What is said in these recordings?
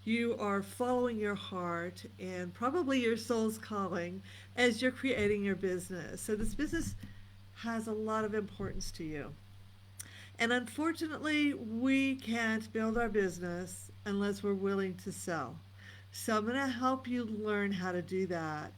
you are following your heart and probably your soul's calling as you're creating your business. So this business has a lot of importance to you. And unfortunately, we can't build our business unless we're willing to sell. So I'm going to help you learn how to do that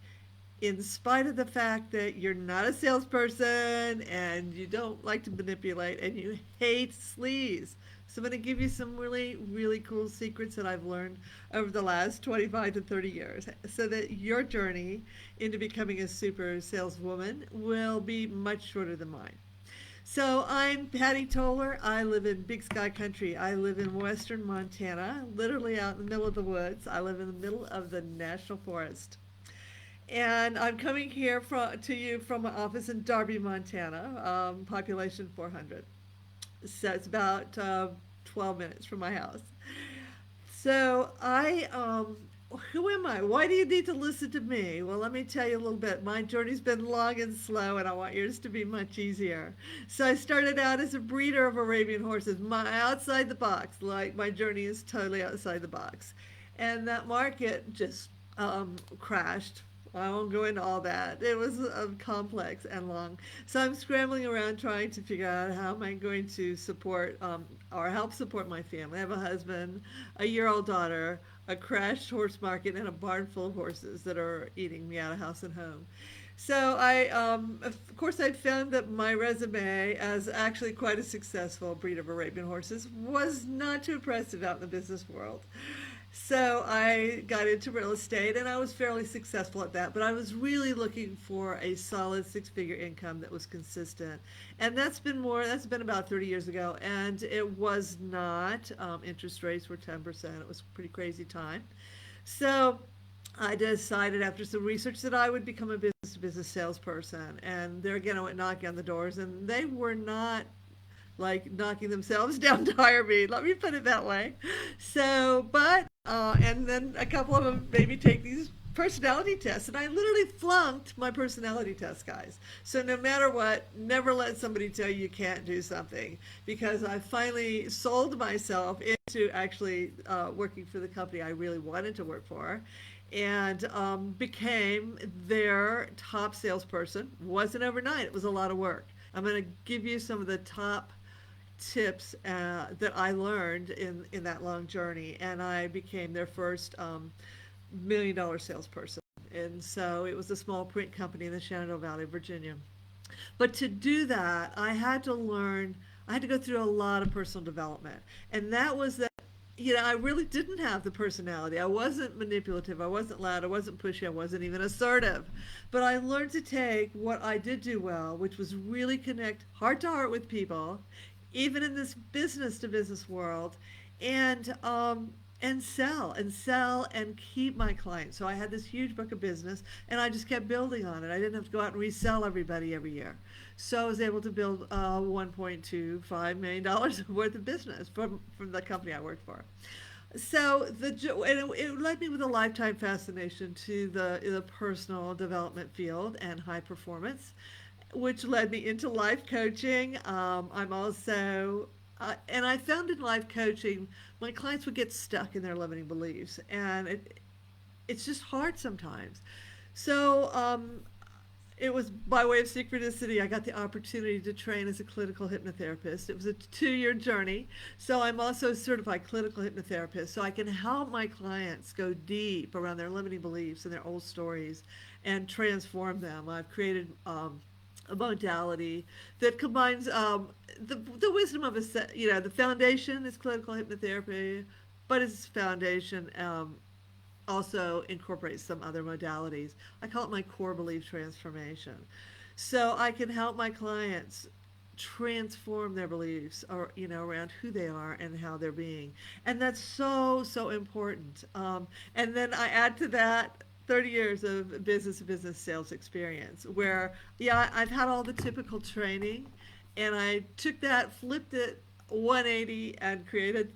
in spite of the fact that you're not a salesperson and you don't like to manipulate and you hate sleaze. So I'm going to give you some really, really cool secrets that I've learned over the last 25 to 30 years so that your journey into becoming a super saleswoman will be much shorter than mine. So I'm Patty Tolar. I live in Big Sky Country. I live in western Montana, literally out in the middle of the woods. I live in the middle of the national forest. And I'm coming here to you from my office in Darby, Montana, population 400. So it's about 12 minutes from my house. So who am I? Why do you need to listen to me? Well, let me tell you a little bit. My journey's been long and slow, and I want yours to be much easier. So I started out as a breeder of Arabian horses, outside the box. Like my journey is totally outside the box, and that market just crashed. I won't go into all that. It was complex and long. So I'm scrambling around trying to figure out how am I going to support or help support my family. I have a husband, a year-old daughter, a crashed horse market, and a barn full of horses that are eating me out of house and home. So of course, I found that my resume as actually quite a successful breed of Arabian horses was not too impressive out in the business world. So I got into real estate and I was fairly successful at that, but I was really looking for a solid six-figure income that was consistent. And that's been about 30 years ago, and it was not. Interest rates were 10%. It was a pretty crazy time. So I decided after some research that I would become a business to business salesperson. And there again, I went knocking on the doors, and they were not like knocking themselves down to hire me. Let me put it that way. And then a couple of them made me take these personality tests, and I literally flunked my personality test, guys. So no matter what, never let somebody tell you can't do something, because I finally sold myself into actually working for the company I really wanted to work for, and became their top salesperson. Wasn't overnight; it was a lot of work. I'm going to give you some of the top tips that I learned in that long journey, and I became their first $1 million salesperson. And so it was a small print company in the Shenandoah Valley, Virginia. But to do that, I had to go through a lot of personal development. And that was that, I really didn't have the personality. I wasn't manipulative. I wasn't loud. I wasn't pushy. I wasn't even assertive. But I learned to take what I did do well, which was really connect heart to heart with people, even in this business to business world, and and sell and keep my clients. So I had this huge book of business, and I just kept building on it. I didn't have to go out and resell everybody every year. So I was able to build $1.25 million worth of business from the company I worked for. So it led me with a lifetime fascination to the personal development field and high performance, which led me into life coaching. I'm also and I found in life coaching, my clients would get stuck in their limiting beliefs, and it's just hard sometimes. So it was by way of synchronicity. I got the opportunity to train as a clinical hypnotherapist. It was a 2 year journey. So I'm also a certified clinical hypnotherapist. So I can help my clients go deep around their limiting beliefs and their old stories and transform them. I've created a modality that combines the wisdom of the foundation is clinical hypnotherapy, but its foundation also incorporates some other modalities. I call it my core belief transformation. So I can help my clients transform their beliefs or around who they are and how they're being, and that's so important. And then I add to that 30 years of business to business sales experience where I've had all the typical training, and I took that, flipped it 180, and created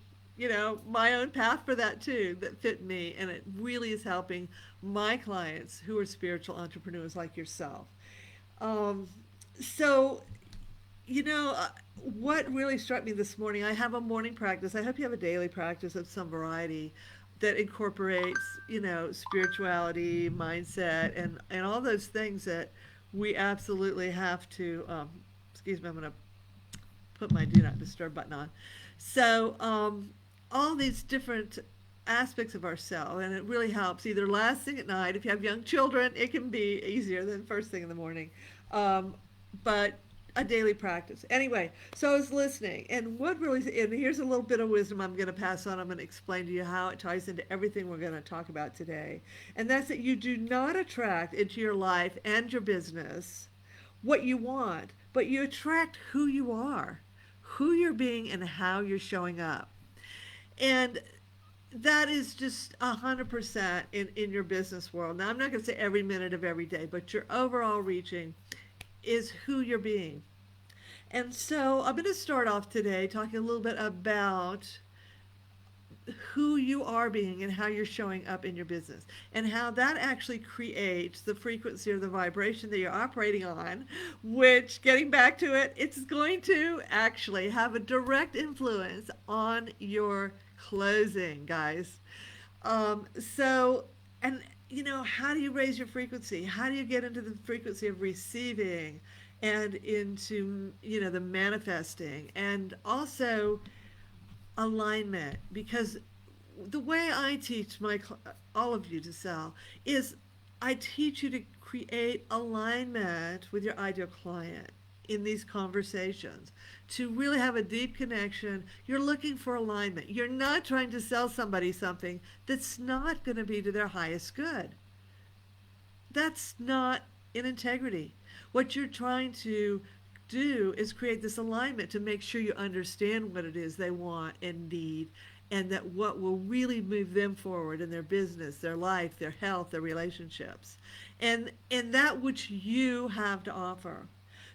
my own path for that too that fit me, and it really is helping my clients who are spiritual entrepreneurs like yourself. um, so what really struck me this morning, I have a morning practice. I hope you have a daily practice of some variety that incorporates, spirituality, mindset, and all those things that we absolutely have to. Excuse me, I'm going to put my do not disturb button on. So, all these different aspects of ourselves, and it really helps either last thing at night. If you have young children, it can be easier than first thing in the morning. Um, but a daily practice. Anyway, so I was listening, and what really, and here's a little bit of wisdom I'm going to pass on. I'm going to explain to you how it ties into everything we're going to talk about today. And that's that you do not attract into your life and your business what you want, but you attract who you are, who you're being, and how you're showing up. And that is just 100% in your business world. Now, I'm not going to say every minute of every day, but your overall reaching is who you're being. And so I'm going to start off today talking a little bit about who you are being and how you're showing up in your business and how that actually creates the frequency or the vibration that you're operating on, which, getting back to it, it's going to actually have a direct influence on your closing, guys. So, and how do you raise your frequency? How do you get into the frequency of receiving and into, the manifesting, and also alignment? Because the way I teach all of you to sell is I teach you to create alignment with your ideal client in these conversations, to really have a deep connection. You're looking for alignment. You're not trying to sell somebody something that's not going to be to their highest good. That's not in integrity. What you're trying to do is create this alignment to make sure you understand what it is they want and need, and that what will really move them forward in their business, their life, their health, their relationships, and that which you have to offer.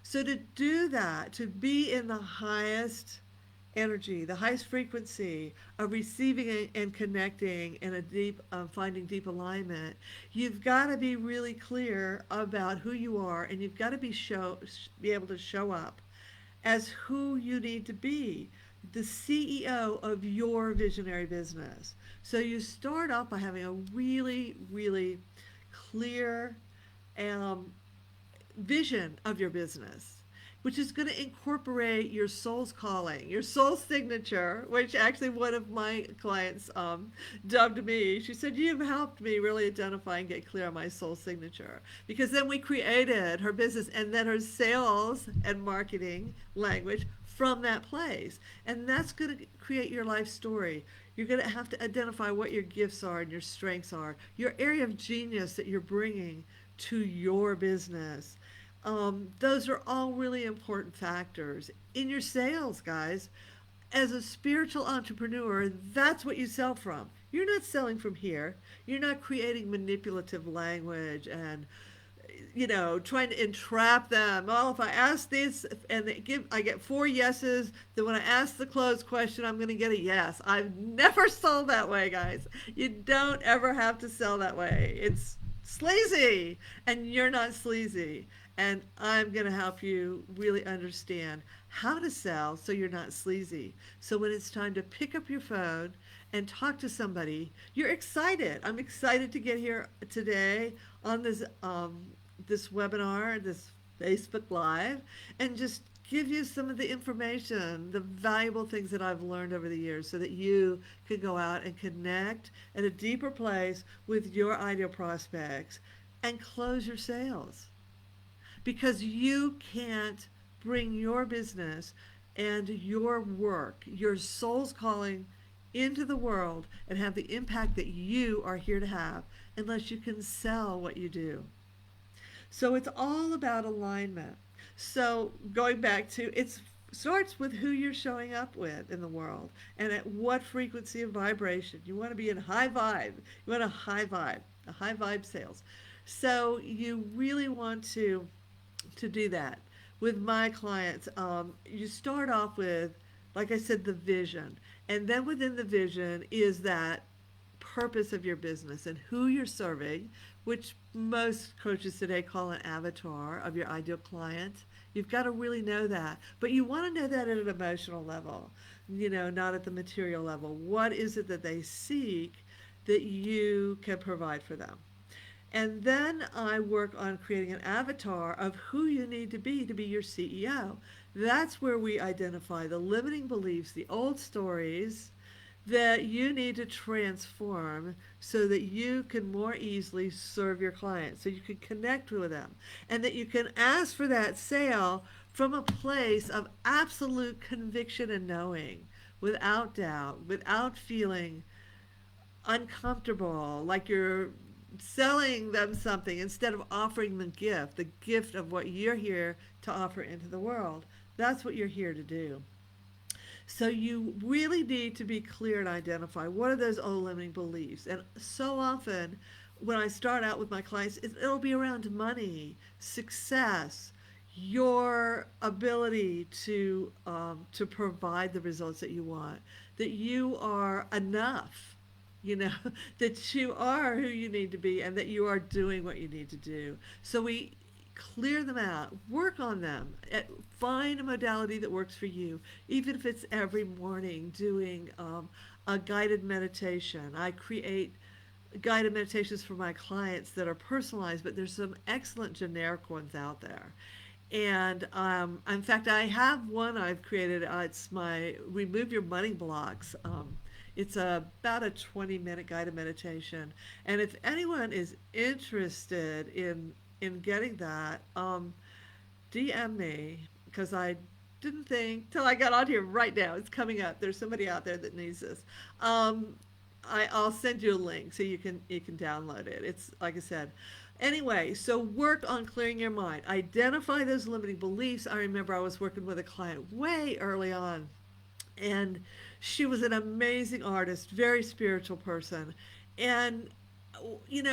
So to do that, to be in the highest energy, the highest frequency of receiving and connecting in a deep, finding deep alignment, you've got to be really clear about who you are, and you've got to be able to show up as who you need to be, the CEO of your visionary business. So you start off by having a really, really clear um, vision of your business, which is going to incorporate your soul's calling, your soul signature, which actually one of my clients dubbed me. She said, "You've helped me really identify and get clear on my soul signature." Because then we created her business and then her sales and marketing language from that place. And that's going to create your life story. You're going to have to identify what your gifts are and your strengths are, your area of genius that you're bringing to your business. Those are all really important factors in your sales, guys. As a spiritual entrepreneur, that's what you sell from. You're not selling from here. You're not creating manipulative language and trying to entrap them. Well, if I ask this and I get 4 yeses, then when I ask the close question, I'm going to get a yes. I've never sold that way, guys. You don't ever have to sell that way. It's sleazy, and you're not sleazy. And I'm going to help you really understand how to sell so you're not sleazy. So when it's time to pick up your phone and talk to somebody, you're excited. I'm excited to get here today on this webinar, this Facebook Live, and just give you some of the information, the valuable things that I've learned over the years so that you can go out and connect at a deeper place with your ideal prospects and close your sales. Because you can't bring your business and your work, your soul's calling, into the world and have the impact that you are here to have unless you can sell what you do. So it's all about alignment. So going back to, it starts with who you're showing up with in the world and at what frequency of vibration. You want to be in high vibe. You want a high vibe sales. So you really want to do that with my clients. You start off with, like I said, the vision, and then within the vision is that purpose of your business and who you're serving, which most coaches today call an avatar of your ideal client. You've got to really know that, but you want to know that at an emotional level, not at the material level. What is it that they seek, that you can provide for them. And then I work on creating an avatar of who you need to be your CEO. That's where we identify the limiting beliefs, the old stories that you need to transform so that you can more easily serve your clients, so you can connect with them, and that you can ask for that sale from a place of absolute conviction and knowing, without doubt, without feeling uncomfortable, like you're selling them something instead of offering them the gift of what you're here to offer into the world. That's what you're here to do. So you really need to be clear and identify what are those old limiting beliefs. And so often when I start out with my clients, it'll be around money, success, your ability to provide the results that you want, that you are enough, you know, that you are who you need to be, and that you are doing what you need to do. So we clear them out, work on them, find a modality that works for you, even if it's every morning doing a guided meditation. I create guided meditations for my clients that are personalized, but there's some excellent generic ones out there. And in fact, I have one I've created. It's my Remove Your Money Blocks. It's about a 20-minute guided meditation. And if anyone is interested in getting that, DM me, because I didn't think till I got on here right now. It's coming up. There's somebody out there that needs this. Um, I'll send you a link so you can download it. It's like I said. Anyway, so work on clearing your mind. Identify those limiting beliefs. I remember I was working with a client way early on, and she was an amazing artist, very spiritual person, and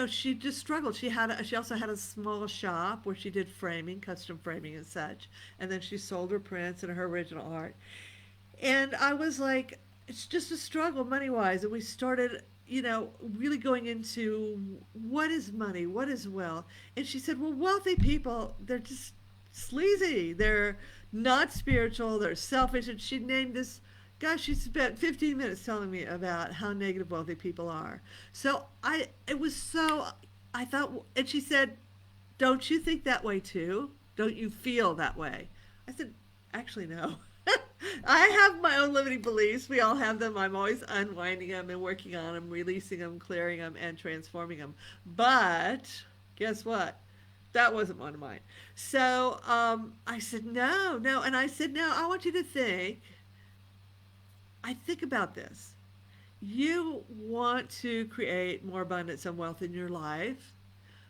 she just struggled. She also had a small shop where she did framing, custom framing and such, and then she sold her prints and her original art. And I was like, it's just a struggle money wise. And we started, really going into what is money, what is wealth. And she said, well, wealthy people, they're just sleazy. They're not spiritual, they're selfish. And she named this. Gosh, she spent 15 minutes telling me about how negative wealthy people are. So it was so, I thought, and she said, don't you think that way too? Don't you feel that way? I said, actually, no. I have my own limiting beliefs. We all have them. I'm always unwinding them and working on them, releasing them, clearing them, and transforming them. But guess what? That wasn't one of mine. So I said, no, no. And I said, no, I want you to think about this. You want to create more abundance and wealth in your life,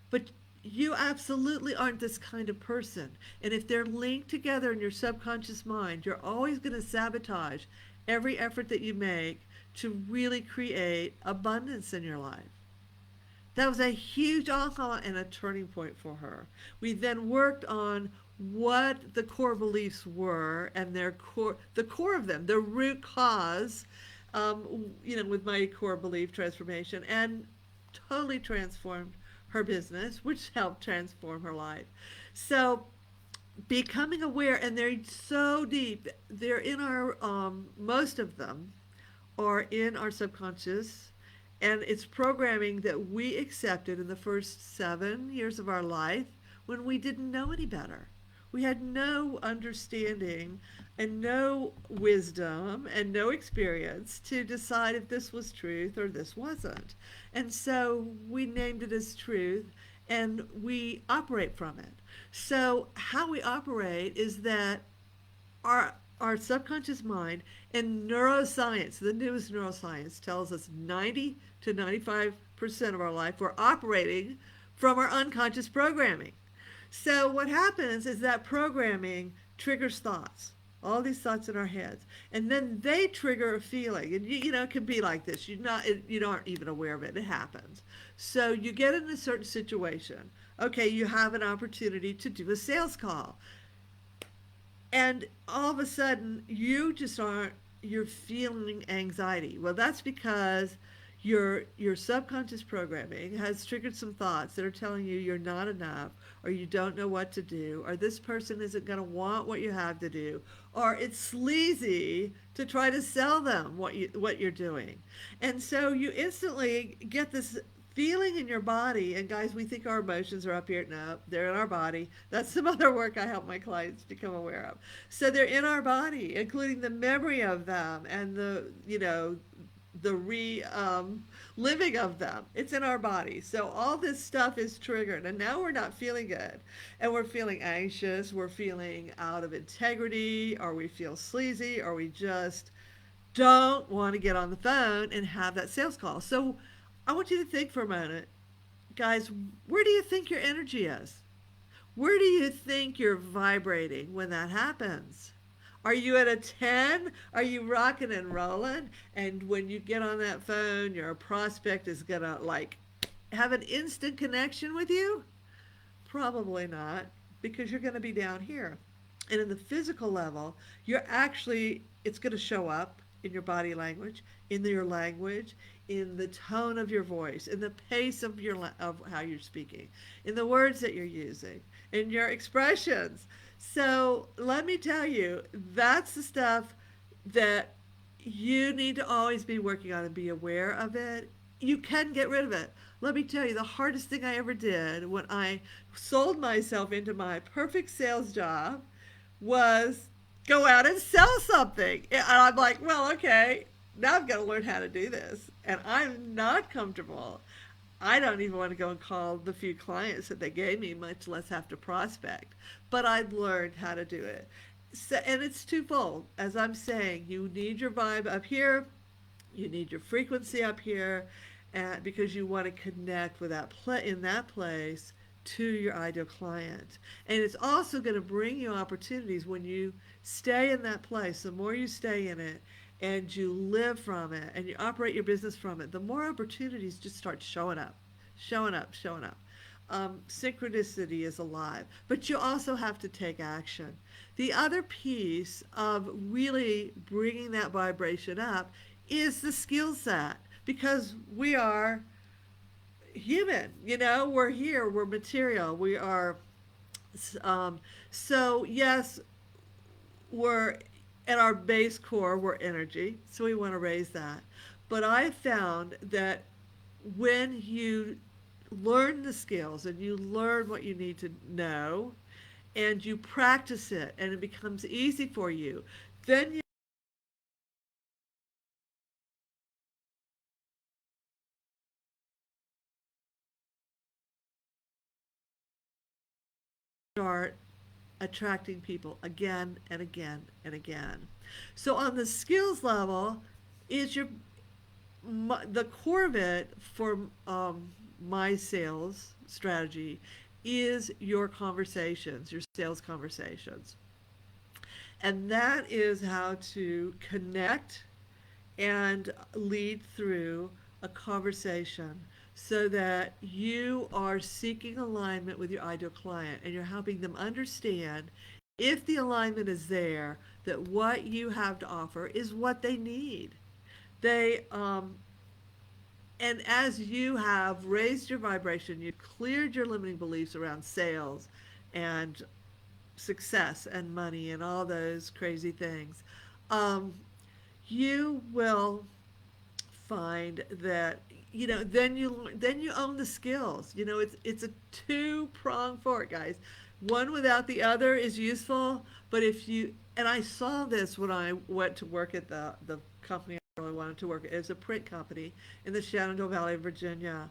but you absolutely aren't this kind of person. And if they're linked together in your subconscious mind, you're always going to sabotage every effort that you make to really create abundance in your life. That was a huge aha and a turning point for her. We then worked on what the core beliefs were and the core of them, the root cause, with my core belief transformation, and totally transformed her business, which helped transform her life. So becoming aware, and they're so deep, they're in our, most of them are in our subconscious, and it's programming that we accepted in the first 7 years of our life when we didn't know any better. We had no understanding and no wisdom and no experience to decide if this was truth or this wasn't. And so we named it as truth and we operate from it. So how we operate is that our subconscious mind, and neuroscience, the newest neuroscience tells us 90 to 95% of our life we're operating from our unconscious programming. So what happens is that programming triggers thoughts, all these thoughts in our heads, and then they trigger a feeling. And it can be like this. You aren't even aware of it. It happens. So you get in a certain situation. Okay, you have an opportunity to do a sales call, and all of a sudden you just aren't. You're feeling anxiety. Well, that's because your subconscious programming has triggered some thoughts that are telling you you're not enough, or you don't know what to do, or this person isn't going to want what you have to do, or it's sleazy to try to sell them what you're doing. And so you instantly get this feeling in your body. And guys, we think our emotions are up here. No, they're in our body. That's some other work I help my clients become aware of. So they're in our body, including the memory of them and the living of them. It's in our body. So all this stuff is triggered, and now we're not feeling good, and we're feeling anxious. We're feeling out of integrity, or we feel sleazy, or we just don't want to get on the phone and have that sales call. So I want you to think for a minute, guys. Where do you think your energy is? Where do you think you're vibrating when that happens? Are you at a 10? Are you rocking and rolling? And when you get on that phone, your prospect is going to like have an instant connection with you? Probably not, because you're going to be down here. And in the physical level, it's going to show up in your body language, in your language, in the tone of your voice, in the pace of of how you're speaking, in the words that you're using, in your expressions. So let me tell you, that's the stuff that you need to always be working on and be aware of it. You can get rid of it. Let me tell you, the hardest thing I ever did when I sold myself into my perfect sales job was go out and sell something. And I'm like, well, okay, now I've got to learn how to do this. And I'm not comfortable. I don't even want to go and call the few clients that they gave me, much less have to prospect. But I've learned how to do it. So, and it's twofold. As I'm saying, you need your vibe up here, you need your frequency up here, and because you want to connect with in that place to your ideal client. And it's also going to bring you opportunities when you stay in that place. The more you stay in it and you live from it and you operate your business from it, the more opportunities just start showing up, showing up, showing up. Synchronicity is alive, but you also have to take action. The other piece of really bringing that vibration up is the skill set, because we are human, we're here, we're material, we are. Um, so, yes, we're at our base core, we're energy, so we want to raise that. But I found that when you learn the skills and you learn what you need to know and you practice it and it becomes easy for you, then you start attracting people again and again and again. So on the skills level, is the core of it for my sales strategy is your conversations, your sales conversations. And that is how to connect and lead through a conversation so that you are seeking alignment with your ideal client and you're helping them understand, if the alignment is there, that what you have to offer is what they need. They and as you have raised your vibration, you've cleared your limiting beliefs around sales and success and money and all those crazy things, um, you will find that then you own the skills. It's a two-pronged fork, guys. One without the other is useful, but if you and I saw this when I went to work at the company I really wanted to work at. It was a print company in the Shenandoah Valley, Virginia,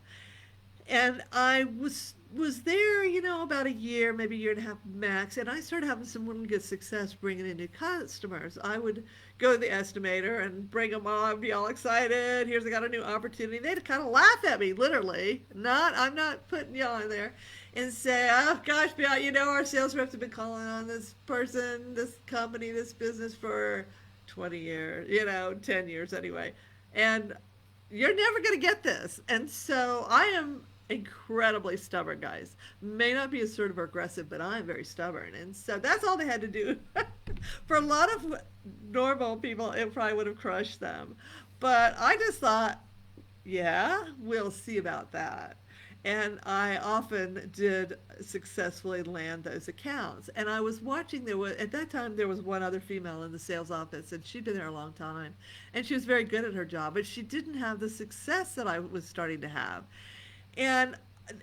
and I was there, about a year, maybe a year and a half max, and I started having some really good success bringing in new customers. I would go to the estimator and bring them on, be all excited. Here's I got a new opportunity. They'd kind of laugh at me, literally. I'm not putting you on there, and say, "Oh gosh, Bill, our sales reps have been calling on this person, this company, this business for 20 years, 10 years anyway, and you're never going to get this." And so I am incredibly stubborn, guys. May not be assertive or aggressive, but I'm very stubborn. And so that's all they had to do. For a lot of normal people, it probably would have crushed them. But I just thought, Yeah, we'll see about that. And I often did successfully land those accounts. And I was watching, there was, at that time, there was one other female in the sales office, and she'd been there a long time. And she was very good at her job, but she didn't have the success that I was starting to have. And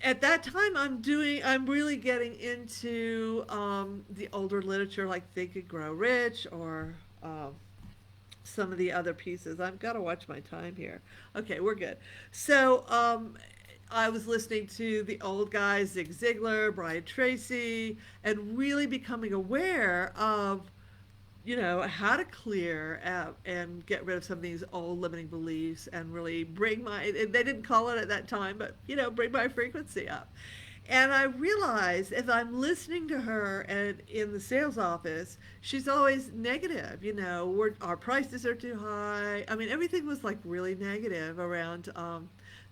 at that time, I'm really getting into the older literature like Think and Grow Rich or some of the other pieces. I've got to watch my time here. Okay, we're good. So, I was listening to the old guys, Zig Ziglar, Brian Tracy, and really becoming aware of, how to clear out and get rid of some of these old limiting beliefs and really bring they didn't call it at that time, but, bring my frequency up. And I realized as I'm listening to her and in the sales office, she's always negative. Our prices are too high. I mean, everything was like really negative around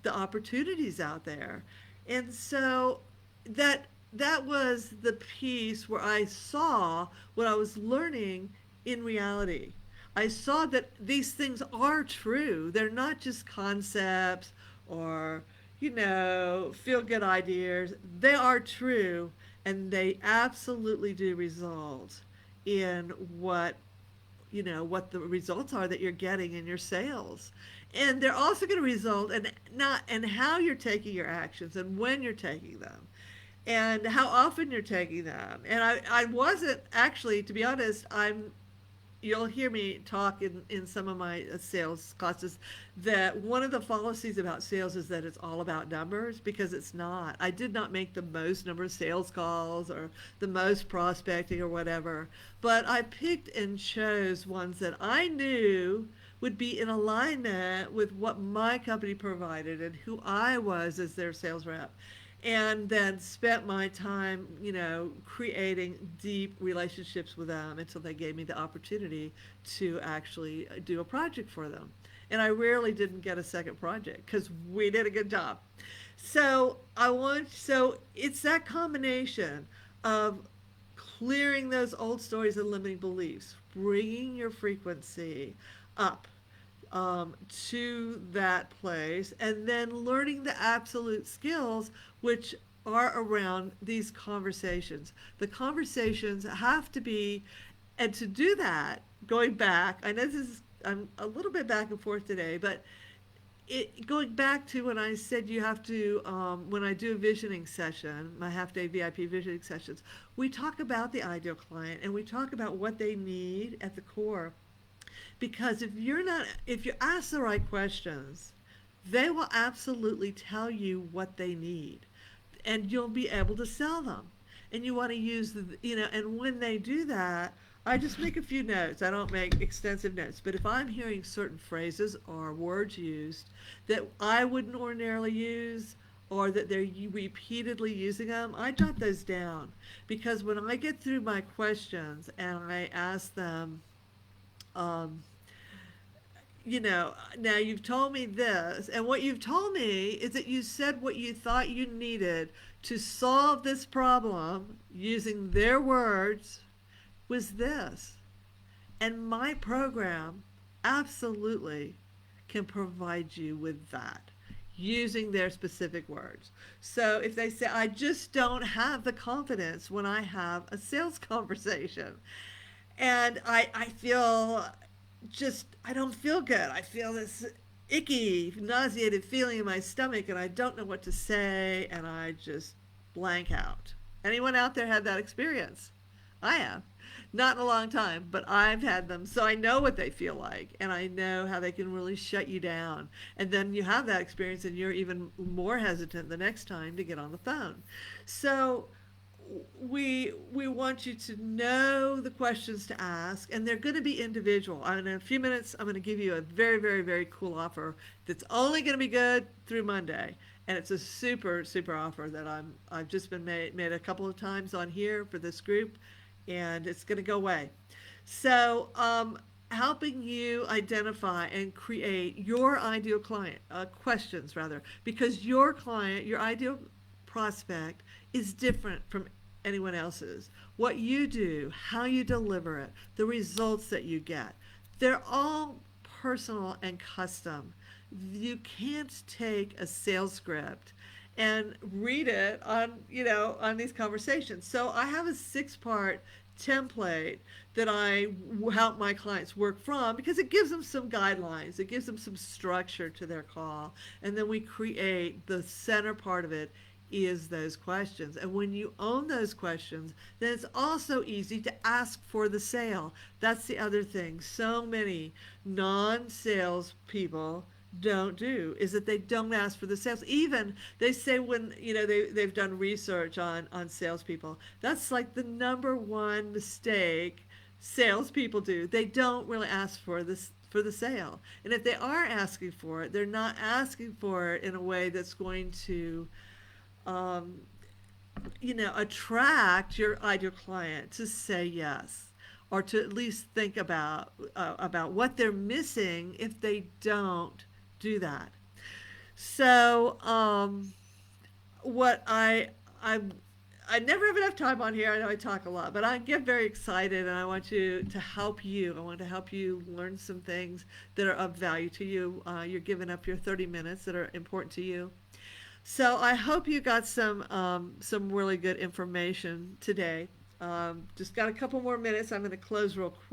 the opportunities out there. And so that that was the piece where I saw what I was learning in reality. I saw that these things are true. They're not just concepts or, feel good ideas. They are true and they absolutely do result in what the results are that you're getting in your sales. And they're also going to result in not and how you're taking your actions and when you're taking them and how often you're taking them. And I wasn't actually, to be honest, you'll hear me talk in some of my sales classes that one of the fallacies about sales is that it's all about numbers, because it's not. I did not make the most number of sales calls or the most prospecting or whatever, but I picked and chose ones that I knew would be in alignment with what my company provided and who I was as their sales rep, and then spent my time, creating deep relationships with them until they gave me the opportunity to actually do a project for them. And I rarely didn't get a second project because we did a good job. So it's that combination of clearing those old stories and limiting beliefs, bringing your frequency up to that place, and then learning the absolute skills which are around these conversations. The conversations have to be, and to do that, going back, I know I'm a little bit back and forth today, but going back to when I said you have to, when I do a visioning session, my half day VIP visioning sessions, we talk about the ideal client and we talk about what they need at the core. Because if you ask the right questions, they will absolutely tell you what they need and you'll be able to sell them. And you want to use and when they do that, I just make a few notes. I don't make extensive notes. But if I'm hearing certain phrases or words used that I wouldn't ordinarily use, or that they're repeatedly using them, I jot those down. Because when I get through my questions and I ask them, um, now you've told me this, and what you've told me is that you said what you thought you needed to solve this problem using their words was this. And my program absolutely can provide you with that using their specific words. So if they say, I just don't have the confidence when I have a sales conversation, and I feel I don't feel good. I feel this icky, nauseated feeling in my stomach, and I don't know what to say, and I just blank out. Anyone out there had that experience? I have. Not in a long time, but I've had them. So I know what they feel like, and I know how they can really shut you down. And then you have that experience, and you're even more hesitant the next time to get on the phone. So we want you to know the questions to ask, and they're going to be individual. In a few minutes, I'm going to give you a very, very, very cool offer that's only going to be good through Monday, and it's a super, super offer that I've just been made a couple of times on here for this group, and it's going to go away. So, helping you identify and create your ideal client, questions rather, because your client, your ideal prospect, is different from anyone else's. What you do, how you deliver it, the results that you get, they're all personal and custom You can't take a sales script and read it on, on these conversations. So I have a 6 part template that I help my clients work from because it gives them some guidelines, it gives them some structure to their call, and then we create the center part of it is those questions. And when you own those questions, then it's also easy to ask for the sale. That's the other thing. So many non sales people don't do is that they don't ask for the sales. Even they say when they've done research on salespeople, that's like the number one mistake salespeople do. They don't really ask for this for the sale, and if they are asking for it, they're not asking for it in a way that's going to um, attract your ideal client to say yes, or to at least think about what they're missing if they don't do that. So, what I I never have enough time on here. I know I talk a lot, but I get very excited, and I want to help you. I want to help you learn some things that are of value to you. You're giving up your 30 minutes that are important to you. So I hope you got some really good information today. Just got a couple more minutes. I'm going to close real quick.